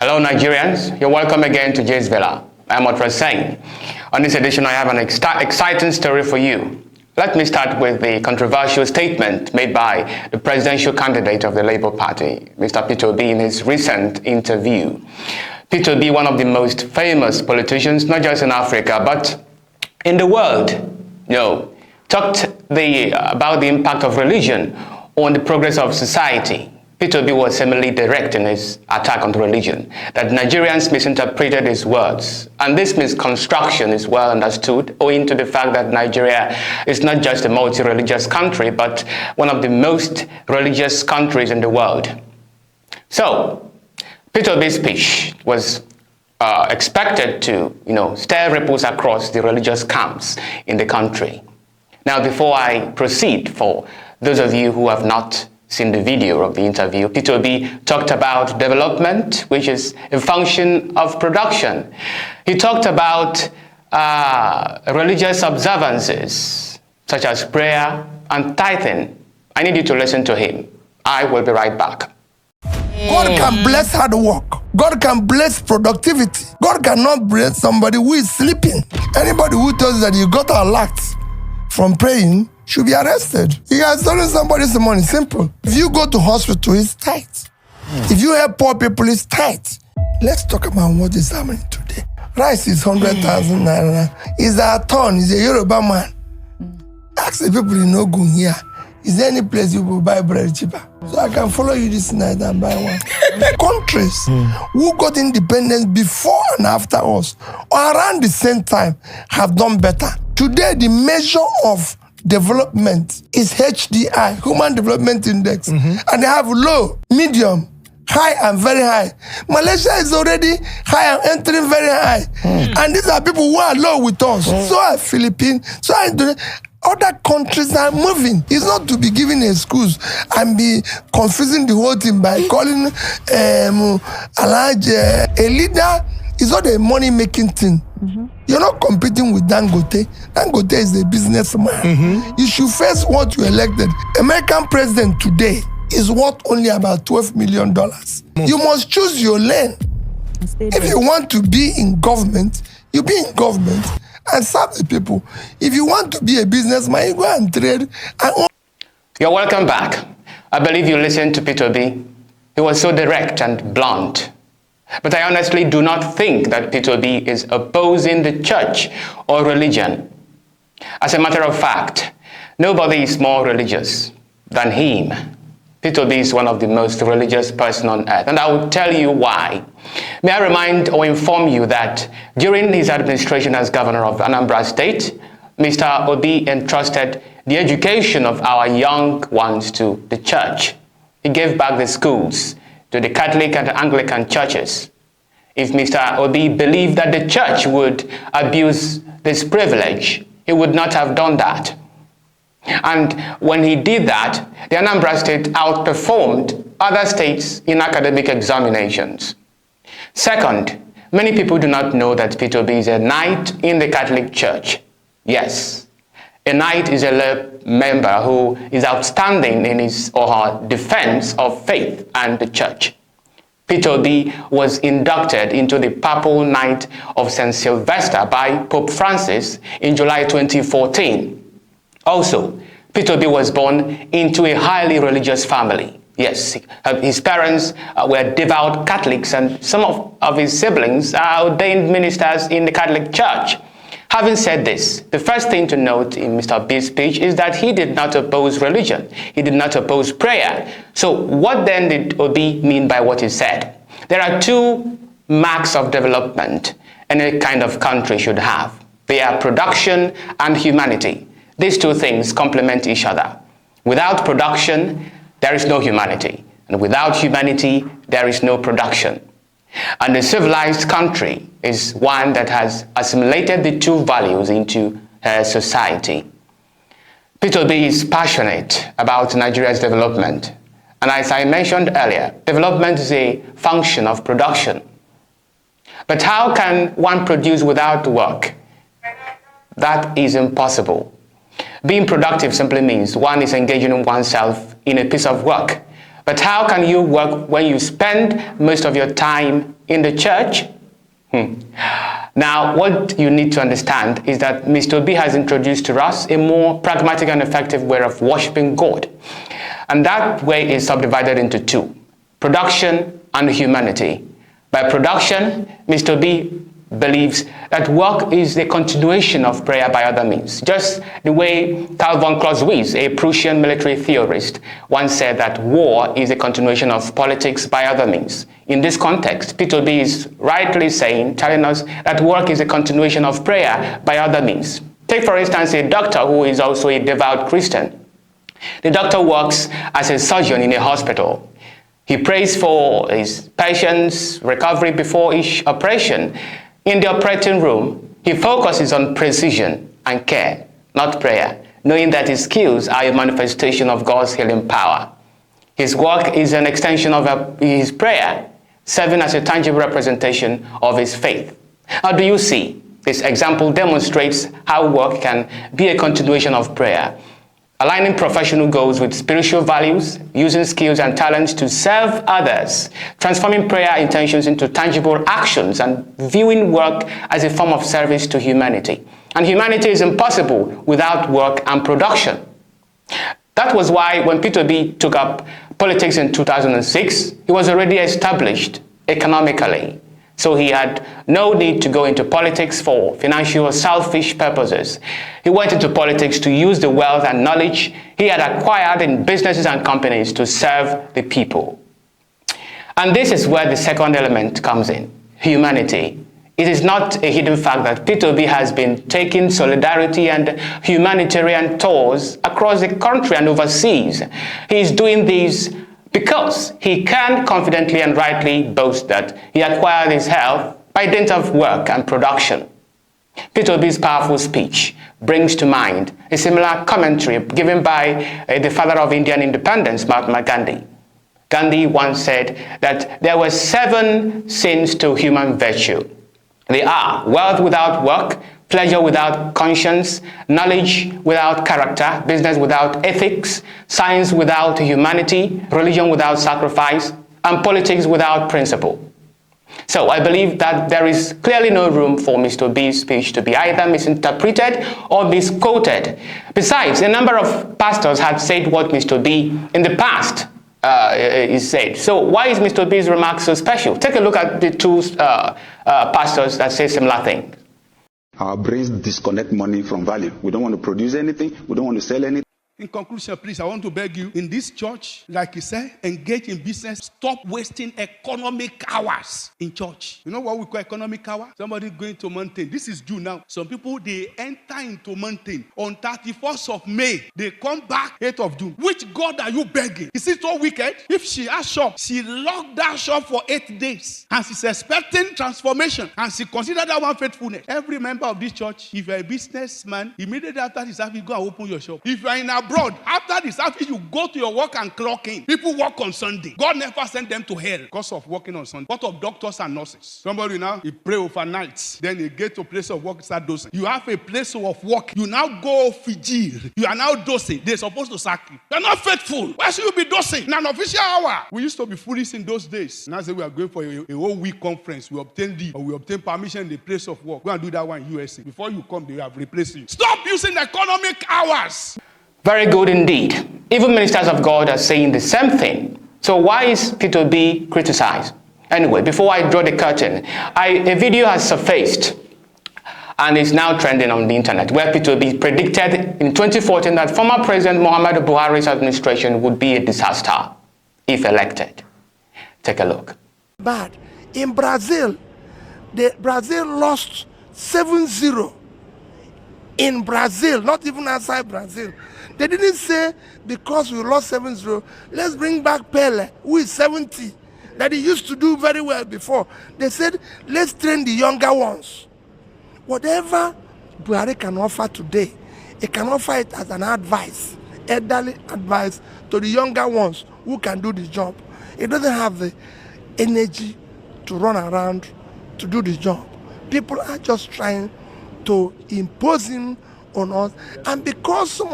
Hello Nigerians, you're welcome again to Jay's Villa. I'm Otra Sane. On this edition I have an exciting story for you. Let me start with the controversial statement made by the presidential candidate of the Labour Party, Mr. Peter Obi, in his recent interview. Peter Obi, one of the most famous politicians, not just in Africa, but in the world, talked about the impact of religion on the progress of society. Peter Obi was similarly direct in his attack on religion, that Nigerians misinterpreted his words. And this misconstruction is well understood, owing to the fact that Nigeria is not just a multi-religious country, but one of the most religious countries in the world. So, Peter Obi's speech was expected to, stir ripples across the religious camps in the country. Now, before I proceed, for those of you who have not seen the video of the interview, Peter Obi talked about development, which is a function of production. He talked about religious observances, such as prayer and tithing. I need you to listen to him. I will be right back. God can bless hard work. God can bless productivity. God cannot bless somebody who is sleeping. Anybody who tells you that you got a lot from praying should be arrested. You are stolen somebody's money. Simple. If you go to hospital, it's tight. If you help poor people, it's tight. Let's talk about what is happening today. Rice is 100,000 naira. Is a ton. Is a Yoruba man. Ask the people in Ogun here. Is there any place you will buy bread cheaper? So I can follow you this night and buy one. Countries who got independence before and after us, or around the same time, have done better. Today, the measure of development is HDI, Human Development Index, and they have low, medium, high, and very high. Malaysia is already high and entering very high. And these are people who are low with us. So are Philippines, so are Indonesia. Other countries are moving. It's not to be given an excuse and be confusing the whole thing by calling a leader. Is not a money-making thing. You're not competing with Dangote. Dangote is a businessman. You should face what you elected. American president today is worth only about $12 million. You must choose your lane. If you want to be in government, you be in government and serve the people. If you want to be a businessman, you go and trade. You're welcome back. I believe you listened to Peter Obi. He was so direct and blunt. But I honestly do not think that Peter Obi is opposing the church or religion. As a matter of fact, nobody is more religious than him. Peter Obi is one of the most religious person on earth, and I will tell you why. May I remind or inform you that during his administration as governor of Anambra State, Mr. Obi entrusted the education of our young ones to the church. He gave back the schools to the Catholic and Anglican churches. If Mr. Obi believed that the church would abuse this privilege, he would not have done that. And when he did that, the Anambra State outperformed other states in academic examinations. Second, many people do not know that Peter Obi is a knight in the Catholic Church. Yes, a knight is a lay member who is outstanding in his or her defense of faith and the church. Peter Obi was inducted into the Papal Knight of St. Sylvester by Pope Francis in July 2014. Also, Peter Obi was born into a highly religious family. Yes, his parents were devout Catholics, and some of his siblings are ordained ministers in the Catholic Church. Having said this, the first thing to note in Mr. Obi's speech is that he did not oppose religion. He did not oppose prayer. So what then did Obi mean by what he said? There are two marks of development any kind of country should have. They are production and humanity. These two things complement each other. Without production, there is no humanity. And without humanity, there is no production. And a civilized country is one that has assimilated the two values into her society. Peter Obi is passionate about Nigeria's development. And as I mentioned earlier, development is a function of production. But how can one produce without work? That is impossible. Being productive simply means one is engaging oneself in a piece of work. But how can you work when you spend most of your time in the church? Now, what you need to understand is that Mr. Obi has introduced to us a more pragmatic and effective way of worshiping God. And that way is subdivided into two: production and humanity. By production, Mr. Obi believes that work is the continuation of prayer by other means. Just the way Karl von Clausewitz, a Prussian military theorist, once said that war is a continuation of politics by other means. In this context, Peter Obi is rightly telling us that work is a continuation of prayer by other means. Take, for instance, a doctor who is also a devout Christian. The doctor works as a surgeon in a hospital. He prays for his patient's recovery before each operation. In the operating room, he focuses on precision and care, not prayer, knowing that his skills are a manifestation of God's healing power. His work is an extension of his prayer, serving as a tangible representation of his faith. Now, do you see? This example demonstrates how work can be a continuation of prayer, aligning professional goals with spiritual values, using skills and talents to serve others, transforming prayer intentions into tangible actions, and viewing work as a form of service to humanity. And humanity is impossible without work and production. That was why when Peter Obi took up politics in 2006, he was already established economically. So he had no need to go into politics for financial or selfish purposes. He went into politics to use the wealth and knowledge he had acquired in businesses and companies to serve the people. And this is where the second element comes in: humanity. It is not a hidden fact that Peter Obi has been taking solidarity and humanitarian tours across the country and overseas. He is doing these because he can confidently and rightly boast that he acquired his health by dint of work and production. Peter Obi's powerful speech brings to mind a similar commentary given by the father of Indian independence, Mahatma Gandhi. Gandhi once said that there were 7 sins to human virtue. They are wealth without work, pleasure without conscience, knowledge without character, business without ethics, science without humanity, religion without sacrifice, and politics without principle. So I believe that there is clearly no room for Mr. Obi's speech to be either misinterpreted or misquoted. Besides, a number of pastors had said what Mr. Obi in the past is said. So why is Mr. Obi's remark so special? Take a look at the two pastors that say similar things. Our brains disconnect money from value. We don't want to produce anything. We don't want to sell anything. In conclusion, please, I want to beg you, in this church, like he said, engage in business. Stop wasting economic hours in church. You know what we call economic hour? Somebody going to mountain. This is June now. Some people, they enter into mountain on 31st of May. They come back 8th of June. Which God are you begging? Is it so wicked? If she has shop, she locked that shop for 8 days. And she's expecting transformation. And she considered that one faithfulness. Every member of this church, if you're a businessman, immediately after this service, go and open your shop. If you're in abroad, after the service, you go to your work and clock in. People work on Sunday. God never sent them to hell because of working on Sunday. What of doctors and nurses? Somebody now, he pray overnight. Then he get to a place of work, start dosing. You have a place of work. You now go Fiji. You are now dosing. They're supposed to sack you. You're not faithful. Why should you be dosing in an official hour? We used to be foolish in those days. Now say we are going for a whole week conference. We obtain leave or we obtain permission in the place of work. Go and do that one in USA. Before you come, they have replaced you. Stop using economic hours. Very good indeed. Even ministers of God are saying the same thing. So why is Peter Obi criticized? Anyway, before I draw the curtain, a video has surfaced and is now trending on the internet where Peter Obi predicted in 2014 that former President Muhammadu Buhari's administration would be a disaster if elected. Take a look. But in Brazil, Brazil lost 7-0. In Brazil, not even outside Brazil. They didn't say because we lost 7-0, let's bring back Pele, who is 70, that he used to do very well before. They said, let's train the younger ones. Whatever Buhari can offer today, he can offer it as an advice, elderly advice to the younger ones who can do the job. He doesn't have the energy to run around to do the job. People are just trying to impose him on us, and because some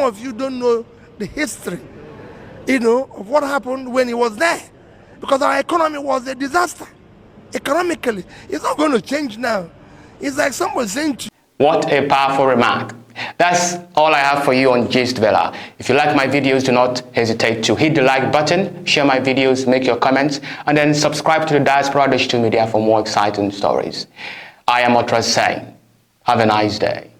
of you don't know the history, of what happened when he was there. Because our economy was a disaster. Economically, it's not going to change now. It's like someone saying to you. What a powerful remark. That's all I have for you on Gist Villa. If you like my videos, do not hesitate to hit the like button, share my videos, make your comments, and then subscribe to the Diaspora Digital Media for more exciting stories. I am Otra Sane. Have a nice day.